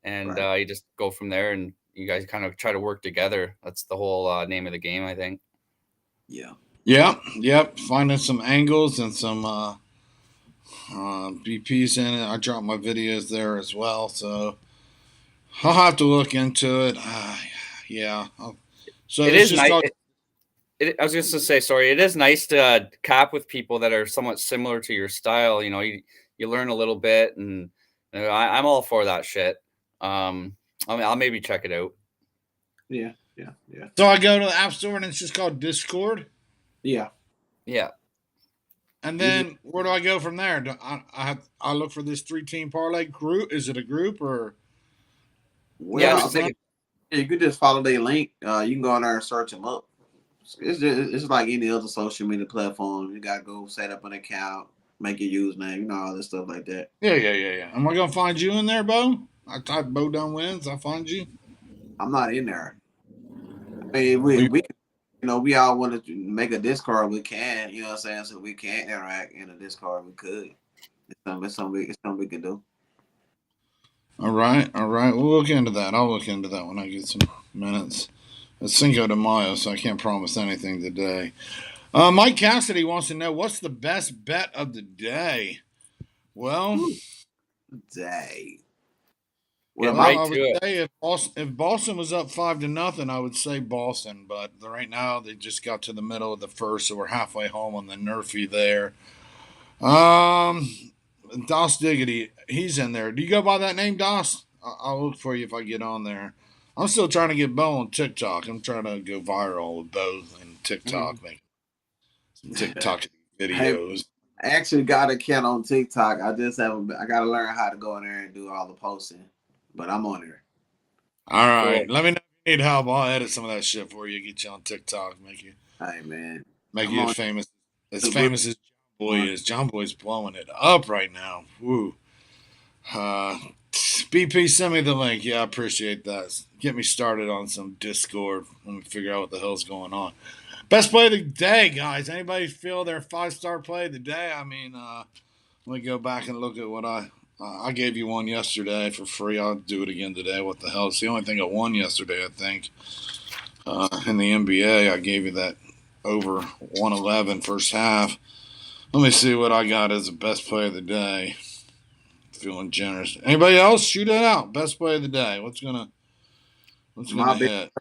and Right. you just go from there, and you guys kind of try to work together. That's the whole name of the game, I think. Yeah. Yep. Finding some angles and some BPs in it. I drop my videos there as well, so I'll have to look into it. Yeah. So It it's is just nice. called. I was just to say, sorry. It is nice to cap with people that are somewhat similar to your style. You learn a little bit, and I'm all for that shit. I'll maybe check it out. Yeah. So I go to the app store and it's just called Discord. Yeah. Yeah. And You just then where do I go from there? I look for this 3 team parlay group. Is it a group or Yeah, well, I just like what's think you could just follow their link. You can go in there and search them up. It's like any other social media platform. You gotta go set up an account, make your username, all this stuff like that. yeah. Am I gonna find you in there, Bo? I type Bo Dunn wins. I find you. I'm not in there. I mean, Are you we all want to make a Discord. We can, you know what I'm saying? So we can interact in a Discord. We could. It's something we can do. all right? All right. We'll look into that. I'll look into that when I get some minutes. It's Cinco de Mayo, so I can't promise anything today. Mike Cassidy wants to know what's the best bet of the day. Well, Ooh, dang. Well, getting my right I to would it. say if Boston was up 5-0, I would say Boston. But right now they just got to the middle of the first, so we're halfway home on the Nerfy there. Um, Dos Diggity, he's in there. Do you go by that name, Dos? I'll look for you if I get on there. I'm still trying to get Bo on TikTok. I'm trying to go viral with Bo and TikTok, make some TikTok hey, videos. I actually got a account on TikTok. I just haven't. I gotta learn how to go in there and do all the posting. But I'm on there. All Cool. right, let me know if you need help. I'll edit some of that shit for you. Get you on TikTok, Hey man, make I'm you on as the real famous as John Boy one. is. John Boy's blowing it up right now. Woo. Uh, BP, send me the link. Yeah, I appreciate that. Get me started on some Discord. Let me figure out what the hell's going on. Best play of the day, guys. Anybody feel their 5-star play of the day? I mean, let me go back and look at what I gave you one yesterday for free. I'll do it again today. What the hell? It's the only thing I won yesterday, I think. In the NBA, I gave you that over 111 first half. Let me see what I got as the best play of the day. Feeling generous. Anybody else? Shoot it out. Best play of the day. What's My gonna big hit?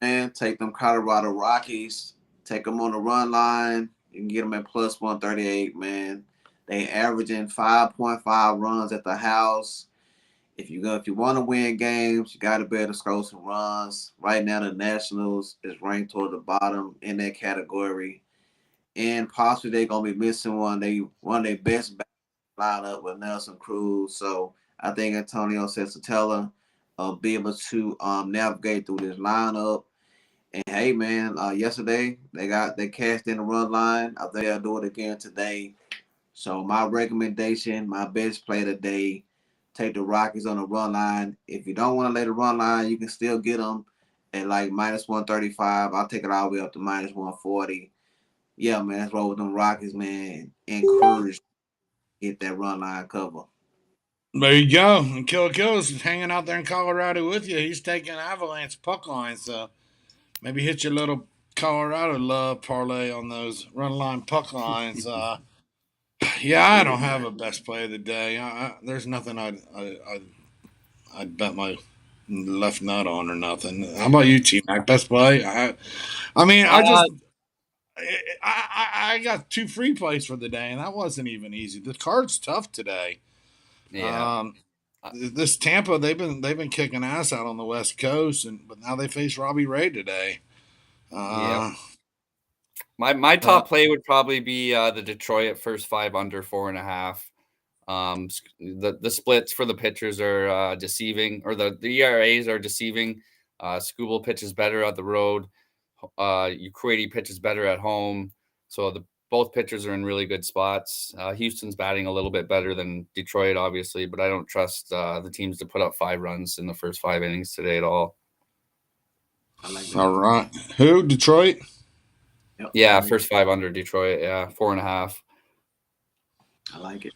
man, take them Colorado Rockies. Take them on the run line. You can get them at plus 138. Man, they averaging 5.5 runs at the house. If you want to win games, you got to be able to score some runs. Right now, the Nationals is ranked toward the bottom in that category, and possibly they're gonna be missing one of their best lineup with Nelson Cruz. So I think Antonio Sensatella will be able to navigate through this lineup. And hey, man, yesterday they cashed in the run line. I think they'll do it again today. So my recommendation, my best play today, take the Rockies on the run line. If you don't want to lay the run line, you can still get them at like -135. I'll take it all the way up to -140. Yeah, man, that's roll with them Rockies, man. Encourage get that run line cover. There you go. And Kill is hanging out there in Colorado with you. He's taking Avalanche puck line, so maybe hit your little Colorado love parlay on those run line puck lines. Yeah, I don't have a best play of the day. There's nothing I'd bet my left nut on or nothing. How about you, T Mac? Best play? I mean, Uh, I got 2 free plays for the day, and that wasn't even easy. The card's tough today. yeah. This Tampa, they've been kicking ass out on the West Coast, but now they face Robbie Ray today. Yeah. Uh, My top play would probably be the Detroit first 5 under 4.5. The splits for the pitchers are deceiving, or the ERAs are deceiving. Skubal pitches better at the road. Ukrady pitches better at home. So both pitchers are in really good spots. Houston's batting a little bit better than Detroit, obviously, but I don't trust the teams to put up 5 runs in the first 5 innings today at all. I like that. all right. Who? Detroit? Yep. Yeah, first 5 under Detroit. Yeah, 4.5. I like it.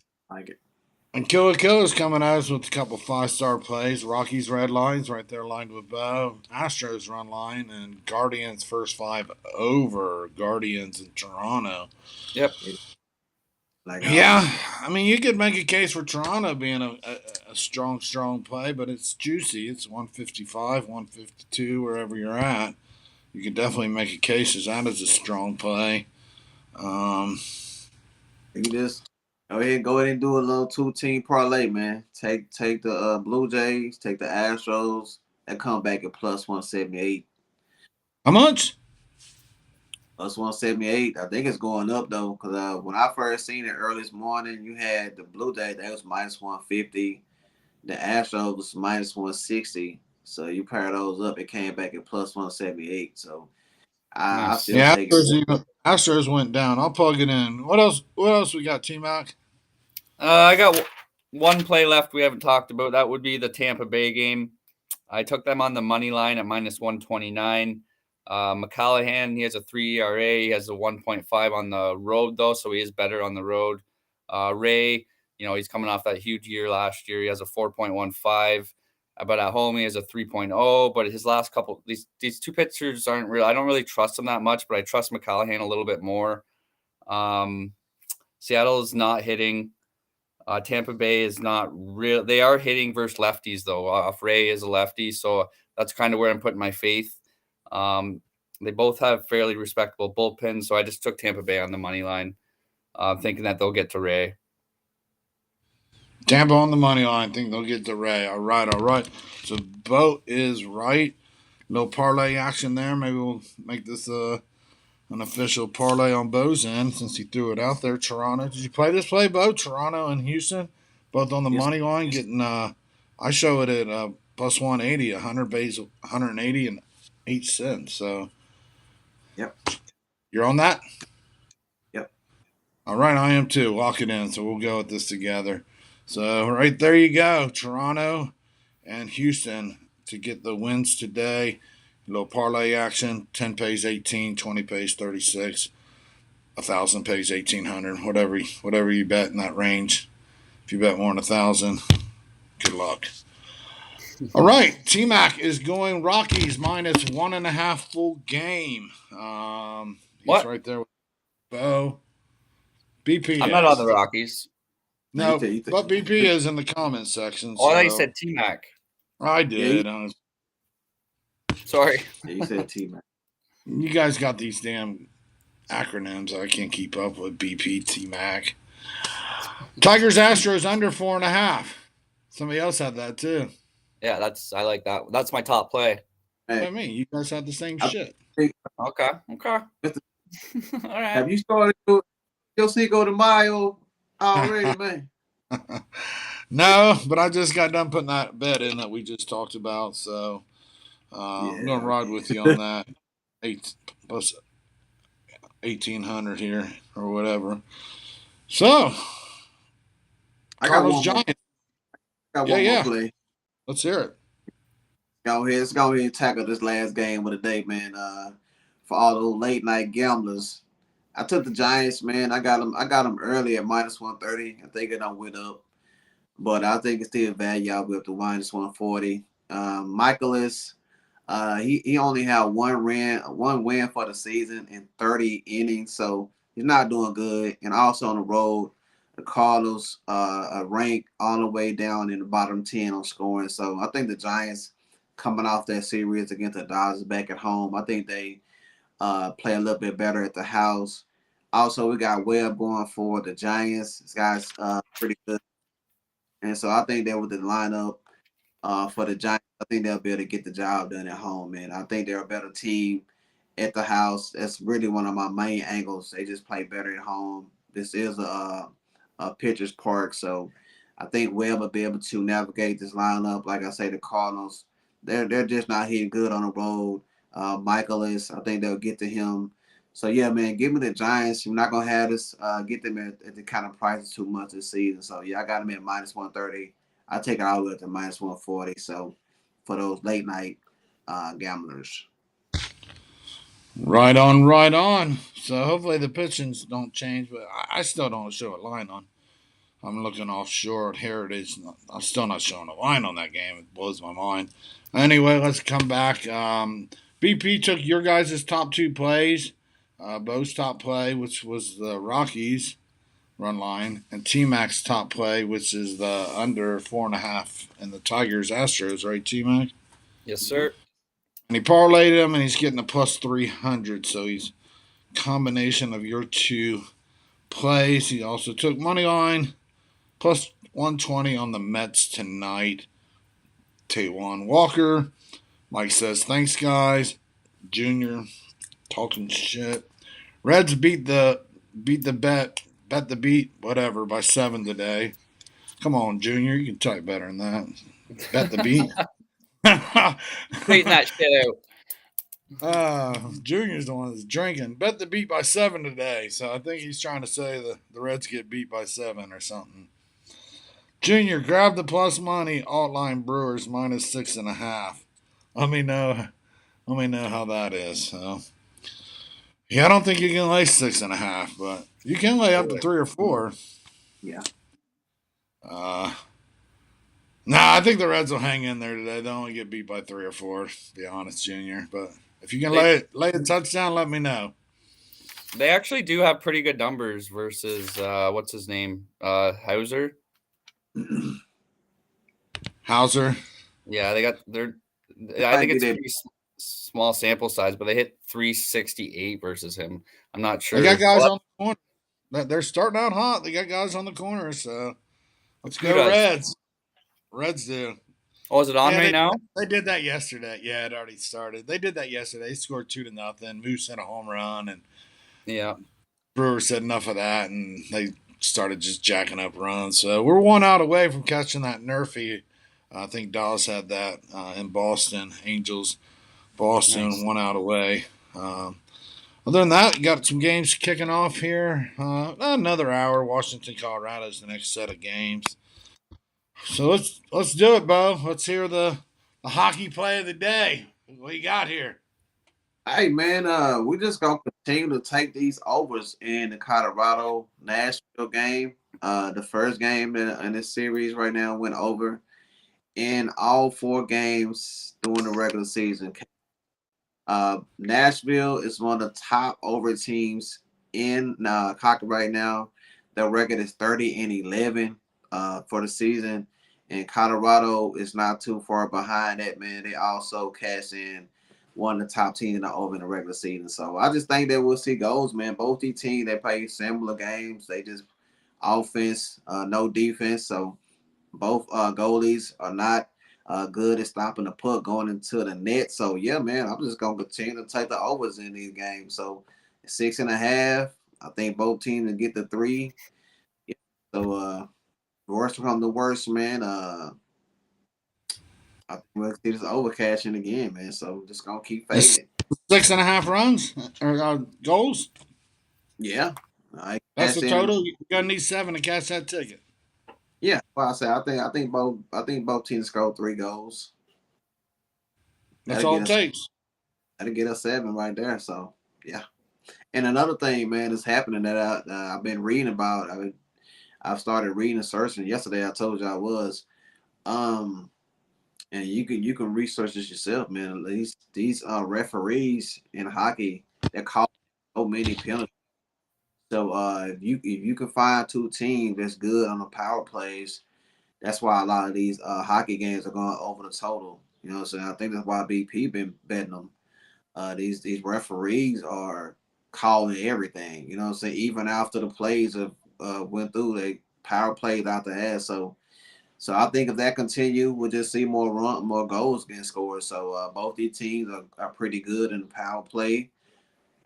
And Killer's coming at us with a couple 5-star plays. Rockies red lines right there lined with Bo. Astros run line and Guardians first 5 over Guardians in Toronto. Yep. Yeah, I mean, you could make a case for Toronto being a strong play, but it's juicy. It's 155, 152, wherever you're at. You could definitely make a case as that is a strong play. You just go ahead and do a little 2-team parlay, man. Take the Blue Jays, take the Astros, and come back at +178. How much? +178. I think it's going up though, because when I first seen it early this morning, you had the Blue Jays that was -150, the Astros was -160. So you pair those up, it came back at +178. So I Nice. still Yeah, take it. Astros went down. I'll plug it in. What else? What else we got, T Mac? I got one play left we haven't talked about. That would be the Tampa Bay game. I took them on the money line at -129. McCallahan, he has a 3 ERA. He has a 1.5 on the road, though, so he is better on the road. Ray, he's coming off that huge year last year. He has a 4.15. But at home, he has a 3.0. But his last couple, these 2 pitchers aren't real. I don't really trust them that much, but I trust McCallahan a little bit more. Seattle is not hitting. Tampa Bay is not real. They are hitting versus lefties, though. Ray is a lefty, so that's kind of where I'm putting my faith. They both have fairly respectable bullpens, so I just took Tampa Bay on the money line, thinking that they'll get to Ray. Tampa on the money line. Think they'll get to Ray. All right. So Bo is right. No parlay action there. Maybe we'll make this an official parlay on Bo's end since he threw it out there. Toronto. Did you play this play, Bo? Toronto and Houston, both on the money line, getting. I show it at +180, 100 base, 180 and 8 cents. So, Yep. You're on that. Yep. All right, I am too. Lock it in. So we'll go with this together. So right there you go, Toronto and Houston to get the wins today. A little parlay action. 10 pays 18, 20 pays 36, 1,000 pays 1,800. Whatever you bet in that range. If you bet more than 1,000, good luck. All right, T-Mac is going Rockies -1.5 full game. He's right there with Bo. BP. I'm not on the Rockies. No, but BP is in the comments section. Oh, I thought you said T-Mac. I did. Yeah, Sorry. You said T-Mac. You guys got these damn acronyms. I can't keep up with BP, T-Mac. Tigers Astros under 4.5. Somebody else had that too. Yeah, I like that. That's my top play. Hey. I mean, you guys had the same shit. Okay. All right. Have you started your Cinco de Mayo already, man? No, but I just got done putting that bet in that we just talked about, so I'm gonna ride with you on that. plus 1,800 here or whatever. So, I got Cardinals one more. Giants. Got Yeah, one more yeah. play. Let's hear it. Let's go ahead and tackle this last game of the day, man. For all those late night gamblers, I took the Giants, man. I got them. I got them early at -130. I think it don't went up, but I think it's still value. I'll be up to -140. Michaelis, he only had one win for the season in 30 innings, so he's not doing good. And also on the road, the Cardinals are ranked all the way down in the bottom 10 on scoring. So I think the Giants coming off that series against the Dodgers back at home, I think they play a little bit better at the house. Also, we got Webb going for the Giants. This guy's pretty good, and so I think that with the lineup for the Giants, I think they'll be able to get the job done at home, man. I think they're a better team at the house. That's really one of my main angles. They just play better at home. This is a pitcher's park, so I think Webb will be able to navigate this lineup. Like I say, the Cardinals, they're just not hitting good on the road. Michaelis, I think they'll get to him. So yeah, man, give me the Giants. We're not gonna have this get them at the kind of prices too much this season. So yeah, I got them at -130. I take it all the way up to -140. So for those late night gamblers. Right on, right on. So hopefully the pitchings don't change, but I still don't show a line on. I'm looking offshore at Heritage. I'm still not showing a line on that game. It blows my mind. Anyway, let's come back. BP took your guys' top two plays. Bo's top play, which was the Rockies run line, and T Mac's top play, which is the under 4.5, and the Tigers Astros, right, T Mac? Yes, sir. And he parlayed him, and he's getting a plus 300. So he's a combination of your two plays. He also took money line plus 120 on the Mets tonight. Taiwan Walker. Mike says, thanks, guys. Junior talking shit. Reds beat the bet the beat, whatever, by 7 today. Come on, Junior. You can type better than that. Bet the beat. Straighten that shit Junior's the one that's drinking. Bet the beat by 7 today. So I think he's trying to say the Reds get beat by 7 or something. Junior, grab the plus money. Altline Brewers -6.5. Let me know. Let me know how that is. So, yeah, I don't think you can lay 6.5, but you can lay up to 3 or 4. Yeah. Nah, I think the Reds will hang in there today. They'll only get beat by 3 or 4. To be honest, Junior. But if you can lay a touchdown, let me know. They actually do have pretty good numbers versus what's his name, Hauser. Hauser. Yeah, they got their. I think it's pretty small sample size, but they hit 368 versus him. I'm not sure. They got guys on the corner. They're starting out hot. They got guys on the corner, so let's go Reds. Reds do. Oh, is it on right now? They did that yesterday. Yeah, it already started. They did that yesterday. They scored 2-0. Moose had a home run, and Brewers said enough of that, and they started just jacking up runs. So we're 1 out away from catching that Nerfy. I think Dallas had that in Boston. Angels, Boston, nice. 1 out away. Other than that, you got some games kicking off here. Another hour. Washington, Colorado is the next set of games. So let's do it, Bo. Let's hear the hockey play of the day. What you got here? Hey man, we just gonna continue to take these overs in the Colorado Nashville game. The first game in this series right now went over in all 4 games during the regular season. Nashville is one of the top over teams in hockey right now. Their record is 30-11 for the season. And Colorado is not too far behind that, man. They also cash in one of the top teams in the over in the regular season. So I just think that we'll see goals, man. Both these teams, they play similar games. They just offense, no defense. So both goalies are not good at stopping the puck going into the net. So yeah, man, I'm just gonna continue to take the overs in these games. So 6.5. I think both teams will get the 3. Yeah. So worst from the worst, man. I think we'll see this over cashing again, man. So just gonna keep fading. 6.5 runs or goals. Yeah, I That's the cash in. total. You're gonna need 7 to cash that ticket. Yeah, well, I think both teams scored 3 goals. That's That'll all get it us takes. that'll get us 7 right there. So yeah. And another thing, man, is happening that I've been reading about. I've started reading and searching. Yesterday, I told you I was. Um, and you can research this yourself, man. These referees in hockey, they're calling so many penalties. So if you can find 2 teams that's good on the power plays, that's why a lot of these hockey games are going over the total. You know what I'm saying? I think that's why BP been betting them. These referees are calling everything. You know what I'm saying? Even after the plays have went through, they power plays out the ass. So I think if that continue, we'll just see more goals getting scored. So both these teams are pretty good in the power play,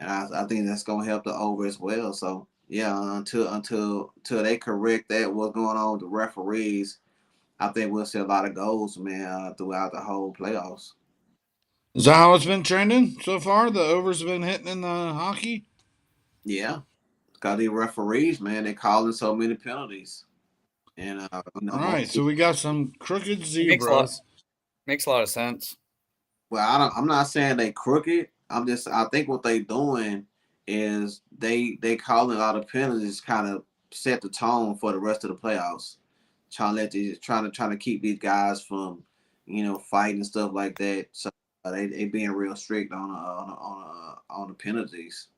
and I think that's gonna help the over as well. So yeah, until they correct that what's going on with the referees, I think we'll see a lot of goals, man, throughout the whole playoffs. Is that how it's been trending so far? The overs have been hitting in the hockey. Yeah, because these referees, man, they calling so many penalties, and All most right, so we got some crooked It zebras. makes a lot of sense. well, I'm not saying they crooked. I think what they doing is they calling a lot of penalties, kind of set the tone for the rest of the playoffs. Trying to keep these guys from, fighting and stuff like that. So they being real strict on the penalties.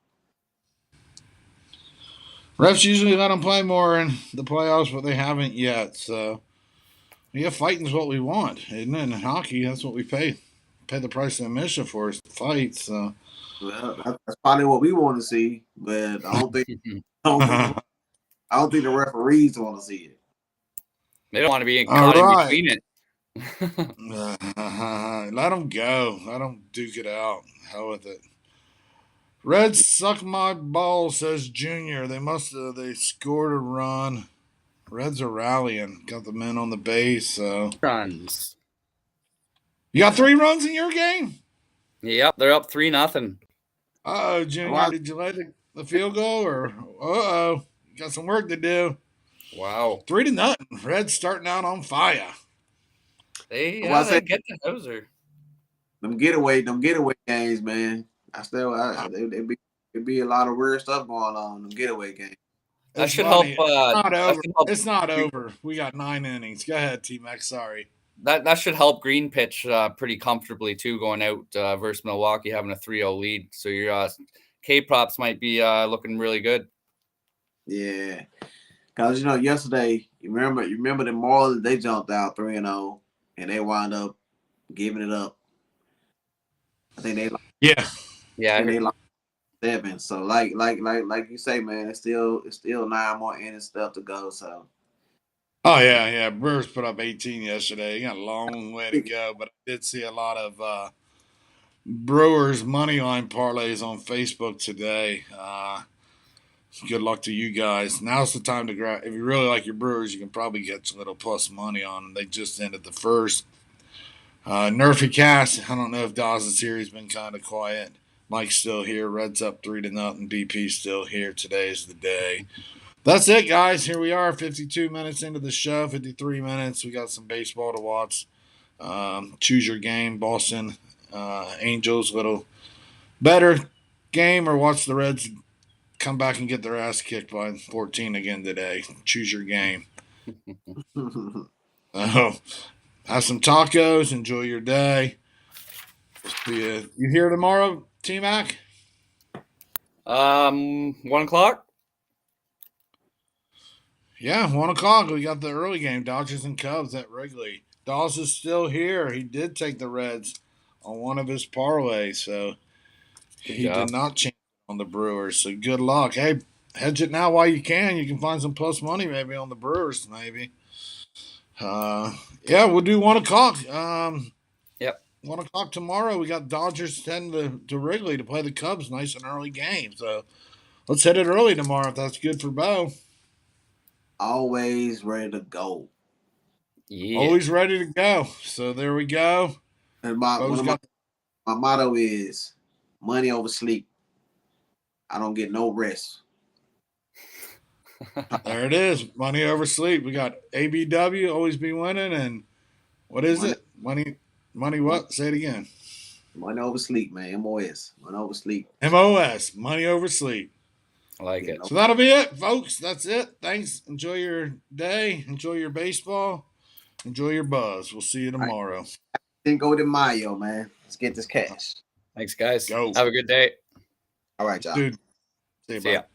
Refs usually let them play more in the playoffs, but they haven't yet. So yeah, fighting's what we want, isn't it? In hockey, that's what we pay the price of admission for is fights. So. Well, that's probably what we want to see, but I don't think the I don't think the referees want to see it. They don't want to be All caught in right. between it. Let them go. Let them duke it out. Hell with it. Reds suck my balls, says Junior. They scored a run. Reds are rallying. Got the men on the base. So Runs. you got 3 runs in your game. Yep, they're up 3-0. Oh, Junior, Well, did you let the field go or you got some work to do? Wow. 3-0. Reds starting out on fire. I They say get the hoser. them getaway games, man. There be a lot of weird stuff going on in them getaway games. That It's should help. funny. It's not That over. should help. It's not over. We got 9 innings. Go ahead, T Max. Sorry. That should help Green pitch pretty comfortably too, going out versus Milwaukee having a 3-0 lead. So your K props might be looking really good. Yeah, because yesterday you remember the Marlins, they jumped out 3-0 and they wound up giving it up. I think they lost, Yeah. Yeah, I and heard, they lost 7. So like you say, man, it's still 9 more innings stuff to go. So Oh yeah. Brewers put up 18 yesterday. You got a long way to go, but I did see a lot of Brewers money line parlays on Facebook today. Good luck to you guys. Now's the time to grab. If you really like your Brewers, you can probably get a little plus money on them. They just ended the first. Nerfy Cass. I don't know if Dawson's here. He's been kind of quiet. Mike's still here. Reds up 3-0. BP's still here. Today's the day. That's it, guys. Here we are, 52 minutes into the show, 53 minutes. We got some baseball to watch. Choose your game. Boston Angels, little better game, or watch the Reds come back and get their ass kicked by 14 again today. Choose your game. Uh, have some tacos. Enjoy your day. We'll see you here tomorrow, T Mac? 1 o'clock. Yeah, 1 o'clock. We got the early game, Dodgers and Cubs at Wrigley. Dawes is still here. He did take the Reds on one of his parlays, so Good he job. did not change on the Brewers. So good luck. Hey, hedge it now while you can. You can find some plus money maybe on the Brewers, maybe. Yeah, we'll do 1 o'clock. Yep. 1 o'clock tomorrow. We got Dodgers heading to Wrigley to play the Cubs. Nice and early game. So let's hit it early tomorrow if that's good for Bo. always ready to go. Yeah. Always ready to go. So there we go. And my one Bo's of my got my motto is Money over sleep. I don't get no rest. There it is. Money over sleep. We got ABW, always be winning. And what is Money, it? Money what? Say it again. money over sleep, man. MOS. Money over sleep. MOS. Money over sleep. I like You it. know. So that'll be it, folks. That's it. Thanks. Enjoy your day. Enjoy your baseball. Enjoy your buzz. We'll see you tomorrow. Then go to Mayo, man. Let's get this cash. Thanks, guys. Go. Have a good day. All right, y'all. Dude. See you, See ya. bye.